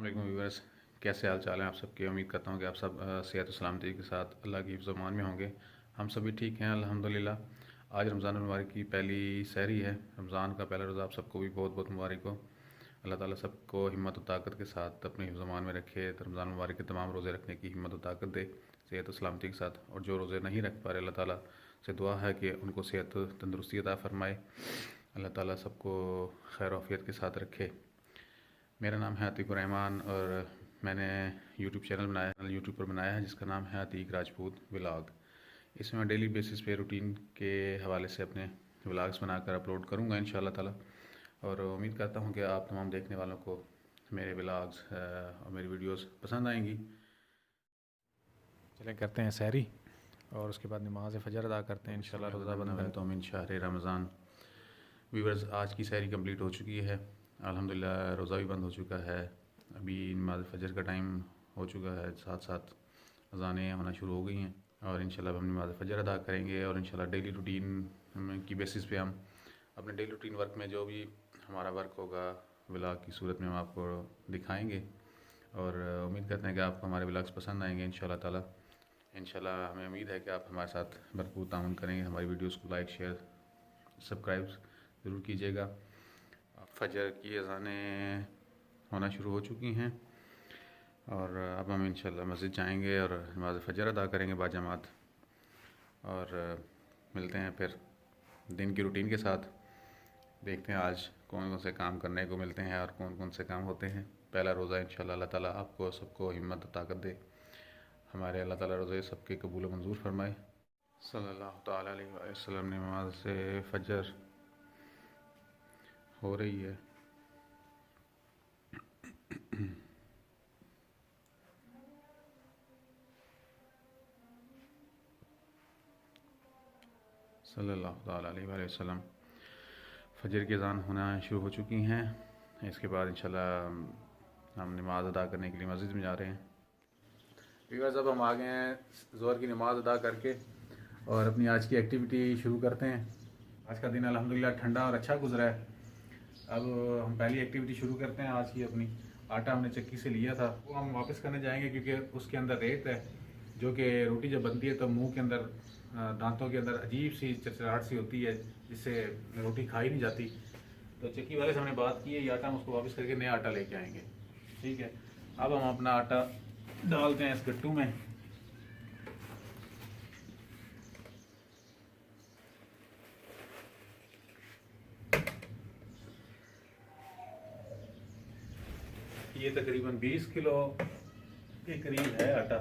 अस्सलाम व्यूअर्स, कैसे हाल चाल हैं आप सबके। उम्मीद करता हूँ कि आप सब सेहत और सलामती के साथ अल्लाह की हिफ्ज़ अमान में होंगे। हम सभी ठीक हैं अल्हम्दुलिल्लाह। आज रमज़ान मुबारक की पहली सहरी है। रमज़ान का पहला रोज़ा आप सबको भी बहुत बहुत मुबारक हो। अल्लाह ताला सबको हिम्मत और ताकत के साथ अपने हिफ्ज़ अमान में रखे। तो रमज़ान मुबारक के तमाम रोज़े रखने की हिम्मत और ताकत दे सेहत और सलामती के साथ। और जो रोज़े नहीं रख पा रहे, अल्लाह ताला से दुआ है कि उनको सेहत तंदुरुस्ती अता फ़रमाए। अल्लाह ताला सबको खैर आफ़ियत के साथ रखे। मेरा नाम है अतीक रहमान और मैंने यूट्यूब चैनल यूट्यूब पर बनाया है जिसका नाम है अतीक राजपूत व्लॉग। इसमें मैं डेली बेसिस पे रूटीन के हवाले से अपने व्लॉग्स बनाकर अपलोड करूँगा इंशाल्लाह ताला। और उम्मीद करता हूँ कि आप तमाम देखने वालों को मेरे व्लॉग्स और मेरी वीडियोस पसंद आएंगी। चलें करते हैं सहरी और उसके बाद नमाज फ़जर अदा करते हैं इंशाल्लाह। रोज़ा बंद है तो मिन शहर रमज़ान। व्यूअर्स, आज की सहरी कंप्लीट हो चुकी है अल्हम्दुलिल्लाह। रोज़ा भी बंद हो चुका है। अभी नमाज़ फ़जर का टाइम हो चुका है, साथ साथ अज़ानें होना शुरू हो गई हैं और इंशाल्लाह हम नमाज़ फ़जर अदा करेंगे। और इंशाल्लाह डेली रूटीन की बेसिस पे हम अपने डेली रूटीन वर्क में जो भी हमारा वर्क होगा व्लॉग की सूरत में हम आपको दिखाएँगे। और उम्मीद करते हैं कि आपको हमारे व्लॉग्स पसंद आएँगे इंशाल्लाह ताला। इंशाल्लाह हमें उम्मीद है कि आप हमारे साथ भरपूर ताउन करेंगे। हमारी वीडियोज़ को लाइक शेयर सब्सक्राइब ज़रूर कीजिएगा। फ़जर की अज़ानें होना शुरू हो चुकी हैं और अब हम इंशाल्लाह मस्जिद जाएंगे और नमाज़ फ़जर अदा करेंगे बाजमात। और मिलते हैं फिर दिन की रूटीन के साथ। देखते हैं आज कौन कौन से काम करने को मिलते हैं और कौन कौन से काम होते हैं। पहला रोज़ा इंशाल्लाह अल्लाह ताला आपको सबको हिम्मत और ताकत दे। हमारे अल्लाह ताला रोज़े सबके कबूल व मंजूर फरमाए। सल्लल्लाहु तआला अलैहि वसल्लम। नमाज से फ़जर हो रही है। सल्लल्लाहु तआला अलैहि वसल्लम। फ़जर की अज़ान होना शुरू हो चुकी हैं। इसके बाद इंशाल्लाह हम नमाज़ अदा करने के लिए मस्जिद में जा रहे हैं। व्यूअर्स, अब हम आ गए हैं ज़ोहर की नमाज़ अदा करके और अपनी आज की एक्टिविटी शुरू करते हैं। आज का दिन अल्हम्दुलिल्लाह ठंडा और अच्छा गुजरा है। अब हम पहली एक्टिविटी शुरू करते हैं आज की अपनी। आटा हमने चक्की से लिया था, वो हम वापस करने जाएंगे क्योंकि उसके अंदर रेत है, जो कि रोटी जब बनती है तो मुंह के अंदर दांतों के अंदर अजीब सी चरचराहट सी होती है जिससे रोटी खाई नहीं जाती। तो चक्की वाले से हमने बात की है, ये आटा हम उसको वापस करके नया आटा लेके आएंगे। ठीक है, अब हम अपना आटा डालते हैं इस गट्टू में। ये तकरीबन 20 किलो के करीब है आटा।